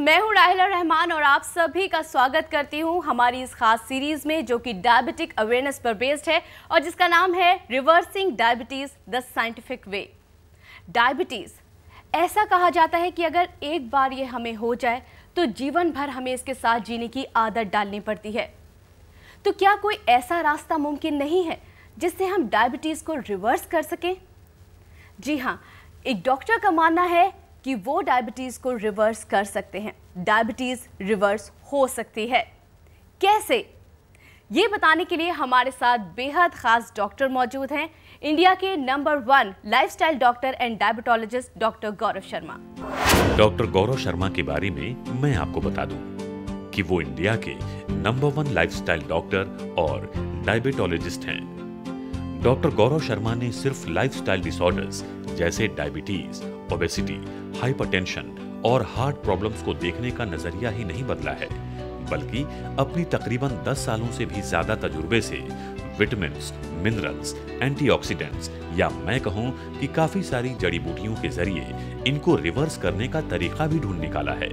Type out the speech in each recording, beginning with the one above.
मैं हूँ राहिला रहमान और आप सभी का स्वागत करती हूँ हमारी इस खास सीरीज में जो कि डायबिटिक अवेयरनेस पर बेस्ड है और जिसका नाम है reversing diabetes the scientific way. Diabetes ऐसा कहा जाता है कि अगर एक बार ये हमें हो जाए तो जीवन भर हमें इसके साथ जीने की आदत डालनी पड़ती है। तो क्या कोई ऐसा रास्ता मुमकिन नहीं है जिससे हम डायबिटीज को रिवर्स कर सकें? जी हाँ, एक डॉक्टर का मानना है कि वो डायबिटीज को रिवर्स कर सकते हैं। डायबिटीज रिवर्स हो सकती है। कैसे? ये बताने के लिए हमारे साथ बेहद खास डॉक्टर मौजूद हैं। इंडिया के number 1 lifestyle doctor and diabetologist doctor Gaurav Sharma. Doctor Gaurav Sharma के बारे में मैं आपको बता दूं कि वो इंडिया के नंबर 1 लाइफस्टाइल डॉक्टर और डायबिटोलॉजिस्ट हैं। डॉक्टर गौरव शर्मा ने सिर्फ लाइफस्टाइल डिसऑर्डर्स जैसे डायबिटीज, ओबेसिटी, हाइपरटेंशन और हार्ट प्रॉब्लम्स को देखने का नजरिया ही नहीं बदला है, बल्कि अपनी तकरीबन 10 सालों से भी ज्यादा तजुर्बे से विटामिन्स, मिनरल्स, एंटीऑक्सीडेंट्स या मैं कहूं कि काफी सारी जड़ी बूटियों के जरिए इनको रिवर्स करने का तरीका भी ढूंढ निकाला है।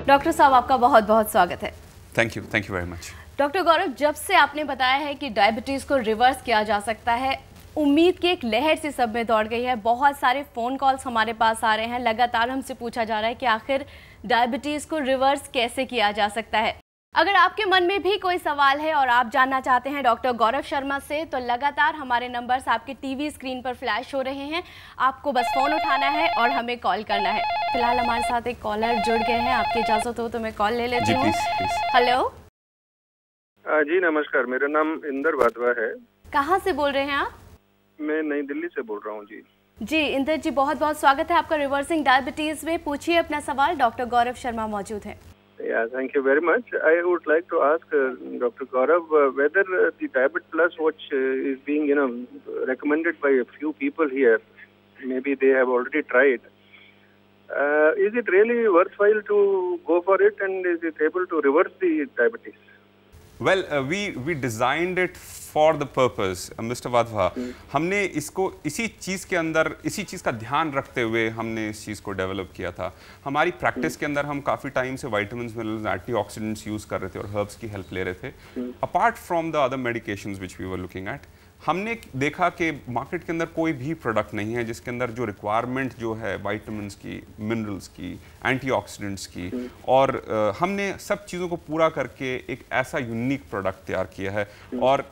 डॉक्टर साहब, आपका बहुत बहुत स्वागत है। Thank you very much. Doctor Gaurav, जब से आपने बताया है कि डायबिटीज को रिवर्स किया जा सकता है, उम्मीद की एक लहर से सब में दौड़ गई है। बहुत सारे फ़ोन कॉल्स हमारे पास आ रहे हैं। लगातार हमसे पूछा जा रहा है कि आखिर डायबिटीज़ को रिवर्स कैसे किया जा सकता है। अगर आपके मन में भी कोई सवाल है और आप जानना चाहते हैं डॉक्टर गौरव शर्मा से, तो लगातार हमारे नंबर्स आपके टीवी स्क्रीन पर फ्लैश हो रहे हैं। आपको बस फ़ोन उठाना है और हमें कॉल करना है। फिलहाल हमारे साथ एक कॉलर जुड़ गए हैं। आपकी इजाज़त हो तो मैं कॉल ले लेती हूँ। हेलो जी नमस्कार, मेरा नाम इंदर वाधवा है। कहाँ से बोल रहे हैं आप? मैं नई दिल्ली से बोल रहा हूँ जी। जी इंदर जी, बहुत बहुत स्वागत है आपका रिवर्सिंग डायबिटीज में। पूछिए अपना सवाल, डॉक्टर गौरव शर्मा मौजूद हैं। Thank you very much. I would like to ask Dr. Gaurav whether the Diabet Plus, which is being recommended by a few people here, maybe they have already tried. Is it really worthwhile to go for it, and is it able to reverse the diabetes? Well, we designed it for the purpose, Mr. Vadhva. हमने इसको इसी चीज़ का ध्यान रखते हुए हमने इस चीज़ को डेवलप किया था। हमारी प्रैक्टिस के अंदर हम काफ़ी टाइम से विटामिन्स, मिनरल्स, एंटीऑक्सीडेंट्स यूज़ कर रहे थे और हर्ब्स की हेल्प ले रहे थे। Apart from the other medications which we were looking at, हमने देखा कि मार्केट के अंदर कोई भी प्रोडक्ट नहीं है जिसके अंदर जो रिक्वायरमेंट जो है विटामिन्स की, मिनरल्स की, एंटीऑक्सीडेंट्स की, और हमने सब चीज़ों को पूरा करके एक ऐसा यूनिक प्रोडक्ट तैयार किया है। और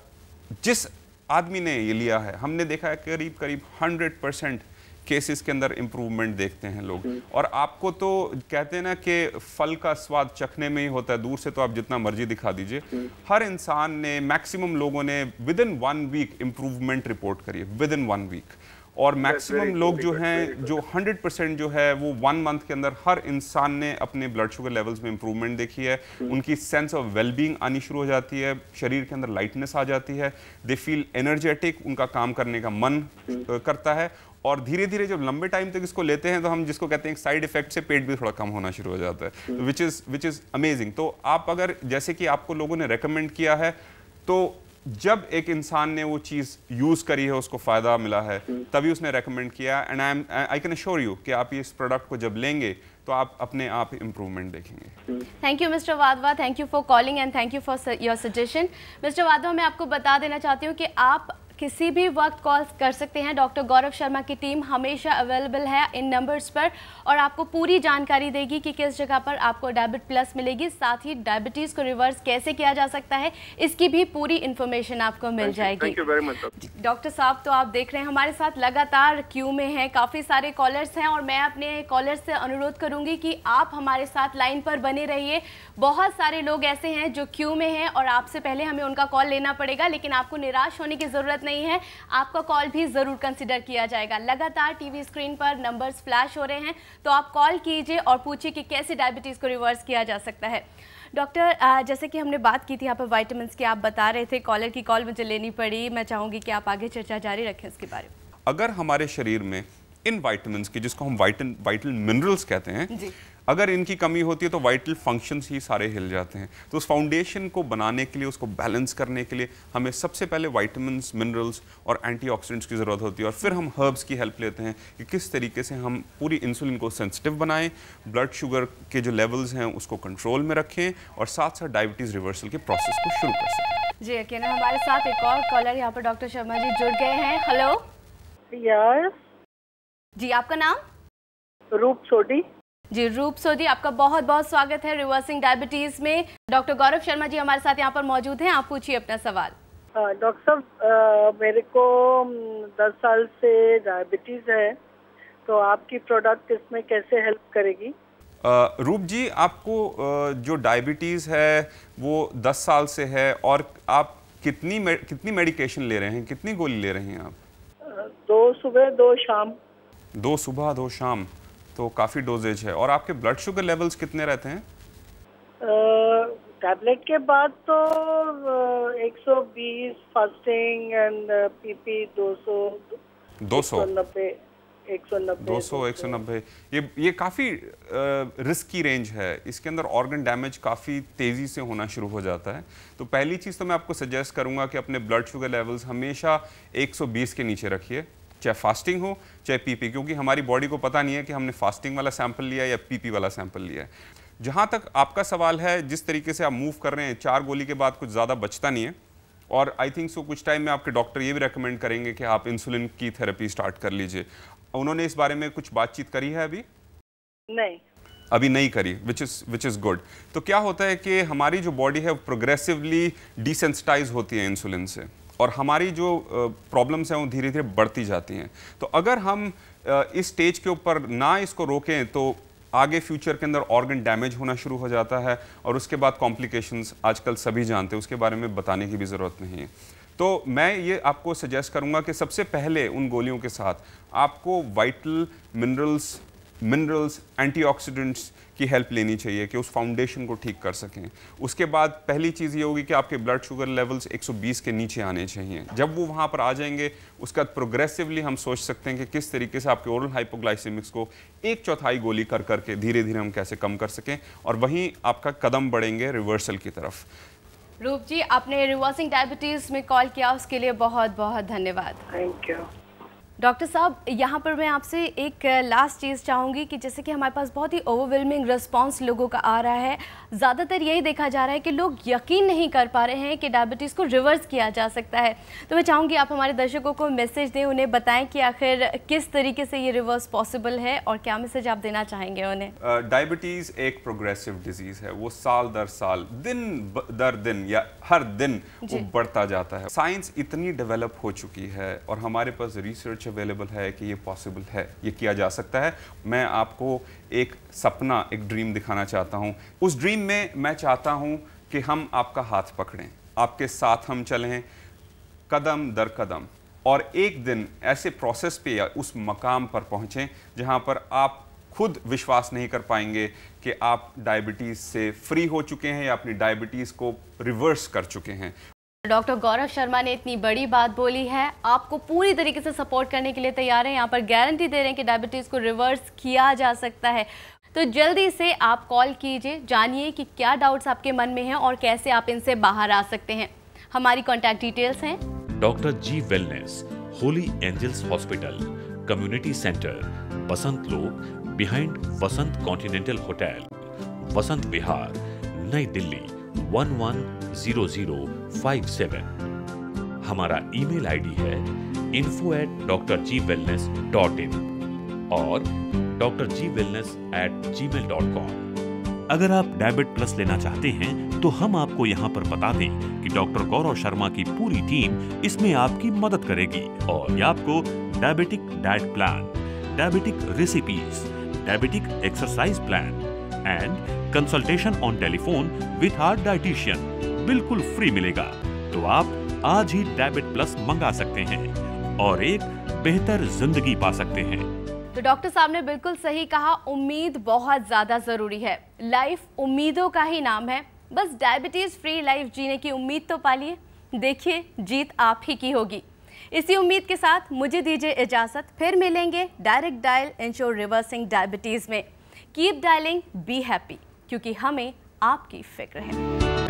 जिस आदमी ने ये लिया है, हमने देखा है करीब 100% केसेस के अंदर इम्प्रूवमेंट देखते हैं लोग। और आपको तो कहते हैं ना कि फल का स्वाद चखने में ही होता है, दूर से तो आप जितना मर्जी दिखा दीजिए। हर इंसान ने, मैक्सिमम लोगों ने within 1 week improvement report करी है, विद इन 1 वीक। और मैक्सिमम लोग जो हैं, जो 100% जो है वो 1 मंथ के अंदर हर इंसान ने अपने ब्लड शुगर लेवल्स में इम्प्रूवमेंट देखी है। उनकी सेंस ऑफ वेलबींग आनी शुरू हो जाती है, शरीर के अंदर लाइटनेस आ जाती है, दे फील एनर्जेटिक, उनका काम करने का मन करता है। और धीरे धीरे जब लंबे टाइम तक इसको लेते हैं तो हम जिसको कहते हैं साइड इफेक्ट से पेट भी थोड़ा कम होना शुरू हो जाता है, विच इज़ अमेजिंग। तो आप अगर, जैसे कि आपको लोगों ने रेकमेंड किया है, तो जब एक इंसान ने वो चीज़ यूज़ करी है, उसको फ़ायदा मिला है, तभी उसने रेकमेंड किया। And I can assure you कि आप इस प्रोडक्ट को जब लेंगे तो आप अपने आप इम्प्रूवमेंट देखेंगे। Thank you mister Wadhwa, thank you for calling and thank you for your suggestion. Mister Wadhwa, मैं आपको बता देना चाहती हूँ कि आप किसी भी वक्त कॉल कर सकते हैं। डॉक्टर गौरव शर्मा की टीम हमेशा अवेलेबल है इन नंबर्स पर और आपको पूरी जानकारी देगी कि किस जगह पर आपको डायबिट प्लस मिलेगी। साथ ही डायबिटीज़ को रिवर्स कैसे किया जा सकता है, इसकी भी पूरी इन्फॉर्मेशन आपको मिल जाएगी। Thank you very much. Doctor साहब, तो आप देख रहे हैं हमारे साथ लगातार क्यू में हैं, काफ़ी सारे कॉलर्स हैं और मैं अपने कॉलर्स से अनुरोध करूँगी कि आप हमारे साथ लाइन पर बने रहिए। बहुत सारे लोग ऐसे हैं जो क्यू में हैं और आपसे पहले हमें उनका कॉल लेना पड़ेगा, लेकिन आपको निराश होने की ज़रूरत नहीं है, आपका कॉल भी जरूर कंसिडर किया जाएगा। लगातार टीवी स्क्रीन पर नंबर्स फ्लैश हो रहे हैं, तो आप कॉल कीजिए और पूछिए कि कैसे डायबिटीज़ को रिवर्स किया जा सकता है। डॉक्टर, जैसे कि हमने बात की थी यहाँ पर विटामिन्स की, आप बता रहे थे, कॉलर की कॉल मुझे लेनी पड़ी। मैं चाहूँगी कि आप आगे चर्चा जारी रखें इसके बारे में। अगर हमारे शरीर में इन वाइटामिन्स की, जिसको हम वाइटल मिनरल्स कहते हैं, अगर इनकी कमी होती है तो वाइटल फंक्शंस ही सारे हिल जाते हैं। तो उस फाउंडेशन को बनाने के लिए, उसको बैलेंस करने के लिए हमें सबसे पहले वाइटामिन्स, मिनरल्स और एंटीऑक्सीडेंट्स की ज़रूरत होती है, और फिर हम हर्ब्स की हेल्प लेते हैं कि किस तरीके से हम पूरी इंसुलिन को सेंसिटिव बनाएं, ब्लड शुगर के जो लेवल्स हैं उसको कंट्रोल में रखें, और साथ साथ डायबिटीज़ रिवर्सल के प्रोसेस को शुरू कर सकें। जी यकीन हमारे साथ एक और कॉलर यहाँ पर डॉक्टर शर्मा जी जुड़ गए हैं। हेलो। यस जी आपका नाम? रूप सोडी। जी रूप सोडी, आपका बहुत बहुत स्वागत है रिवर्सिंग डायबिटीज में। डॉक्टर गौरव शर्मा जी हमारे साथ यहाँ पर मौजूद हैं, आप पूछिए अपना सवाल। डॉक्टर साहब, मेरे को 10 साल से डायबिटीज है, तो आपकी प्रोडक्ट इसमें कैसे हेल्प करेगी? रूप जी, आपको जो डायबिटीज़ है वो 10 साल से है, और आप कितनी मेडिकेशन ले रहे हैं, कितनी गोली ले रहे हैं आप? 2 सुबह 2 शाम। 2 सुबह 2 शाम, तो काफ़ी डोजेज है। और आपके ब्लड शुगर लेवल्स कितने रहते हैं? टैबलेट के बाद तो 120 फास्टिंग एंड पीपी 200 190। ये काफ़ी रिस्की रेंज है। इसके अंदर ऑर्गन डैमेज काफ़ी तेज़ी से होना शुरू हो जाता है। तो पहली चीज़ तो मैं आपको सजेस्ट करूंगा कि अपने ब्लड शुगर लेवल्स हमेशा 120 के नीचे रखिए, चाहे फास्टिंग हो चाहे पीपी, क्योंकि हमारी बॉडी को पता नहीं है कि हमने फास्टिंग वाला सैंपल लिया या पीपी वाला सैंपल लिया है। जहाँ तक आपका सवाल है, जिस तरीके से आप मूव कर रहे हैं, 4 गोली के बाद कुछ ज़्यादा बचता नहीं है, और आई थिंक सो कुछ टाइम में आपके डॉक्टर ये भी रेकमेंड करेंगे कि आप इंसुलिन की थेरेपी स्टार्ट कर लीजिए। उन्होंने इस बारे में कुछ बातचीत करी है अभी? नहीं, अभी नहीं करी, विच इज़ गुड। तो क्या होता है कि हमारी जो बॉडी है वो प्रोग्रेसिवली डिसेंसिटाइज होती है इंसुलिन से, और हमारी जो प्रॉब्लम्स हैं वो धीरे धीरे बढ़ती जाती हैं। तो अगर हम इस स्टेज के ऊपर ना इसको रोकें तो आगे फ्यूचर के अंदर ऑर्गन डैमेज होना शुरू हो जाता है, और उसके बाद कॉम्प्लिकेशंस आजकल सभी जानते हैं, उसके बारे में बताने की भी ज़रूरत नहीं है। तो मैं ये आपको सजेस्ट करूंगा कि सबसे पहले उन गोलियों के साथ आपको वाइटल मिनरल्स एंटीऑक्सीडेंट्स की हेल्प लेनी चाहिए कि उस फाउंडेशन को ठीक कर सकें। उसके बाद पहली चीज़ ये होगी कि आपके ब्लड शुगर लेवल्स 120 के नीचे आने चाहिए। जब वो वहाँ पर आ जाएंगे, उसके बाद प्रोग्रेसिवली हम सोच सकते हैं कि किस तरीके से आपके ओरल हाइपोग्लाइसेमिक्स को 1/4 गोली कर करके धीरे धीरे हम कैसे कम कर सकें, और वहीं आपका कदम बढ़ेंगे रिवर्सल की तरफ। रूप जी, आपने रिवर्सिंग डायबिटीज़ में कॉल किया, उसके लिए बहुत बहुत धन्यवाद। Thank you. डॉक्टर साहब, यहाँ पर मैं आपसे एक लास्ट चीज़ चाहूँगी कि जैसे कि हमारे पास बहुत ही ओवरवेलमिंग रिस्पांस लोगों का आ रहा है, ज़्यादातर यही देखा जा रहा है कि लोग यकीन नहीं कर पा रहे हैं कि डायबिटीज़ को रिवर्स किया जा सकता है। तो मैं चाहूँगी आप हमारे दर्शकों को मैसेज दें, उन्हें बताएं कि आखिर किस तरीके से ये रिवर्स पॉसिबल है, और क्या मैसेज आप देना चाहेंगे उन्हें? डायबिटीज़ एक प्रोग्रेसिव डिजीज़ है, वो साल दर साल, दिन दर दिन या हर दिन वो बढ़ता जाता है। साइंस इतनी डेवलप हो चुकी है और हमारे पास रिसर्च अवेलेबल है कि ये पॉसिबल है, ये किया जा सकता है। मैं आपको एक सपना, एक ड्रीम दिखाना चाहता हूँ। उस ड्रीम में मैं चाहता हूँ कि हम आपका हाथ पकड़ें, आपके साथ हम चलें कदम दर कदम, और एक दिन ऐसे प्रोसेस पे या उस मकाम पर पहुँचें जहाँ पर आप खुद विश्वास नहीं कर पाएंगे कि आप डायबिटीज़ से फ्री हो चुके हैं या अपनी डायबिटीज़ को रिवर्स कर चुके हैं। डॉक्टर गौरव शर्मा ने इतनी बड़ी बात बोली है, आपको पूरी तरीके से सपोर्ट करने के लिए तैयार हैं, यहाँ पर गारंटी दे रहे हैं कि डायबिटीज़ को रिवर्स किया जा सकता है। तो जल्दी से आप कॉल कीजिए, जानिए कि क्या डाउट्स आपके मन में हैं और कैसे आप इनसे बाहर आ सकते हैं। हमारी कॉन्टैक्ट डिटेल्स हैं doctor ji wellness, holy angels hospital, community centre, Basant Lok, behind Vasant continental hotel, Vasant Vihar, नई दिल्ली 110057। हमारा ईमेल आईडी है info@drgwellness.in और drgwellness@gmail.com। अगर आप डायबिट प्लस लेना चाहते हैं तो हम आपको यहाँ पर बता दें कि डॉक्टर गौरव शर्मा की पूरी टीम इसमें आपकी मदद करेगी, और ये आपको diabetic diet plan, diabetic recipes, diabetic exercise plan and consultation on telephone with our dietitian बिल्कुल फ्री मिलेगा। तो आप आज ही डायबिट प्लस मंगा सकते हैं और एक बेहतर जिंदगी पा सकते हैं। तो डॉक्टर साहब ने बिल्कुल सही कहा, उम्मीद बहुत ज़्यादा ज़रूरी है। लाइफ उम्मीदों का ही नाम है, बस डायबिटीज़ फ्री लाइफ जीने की उम्मीद तो पालिए, देखिए जीत आप ही की होगी। इसी उम्मीद के साथ मुझे दीजिए इजाजत, फिर मिलेंगे direct dial ensure reversing diabetes में। कीप डायलिंग, बी हैप्पी, क्योंकि हमें आपकी फिक्र है।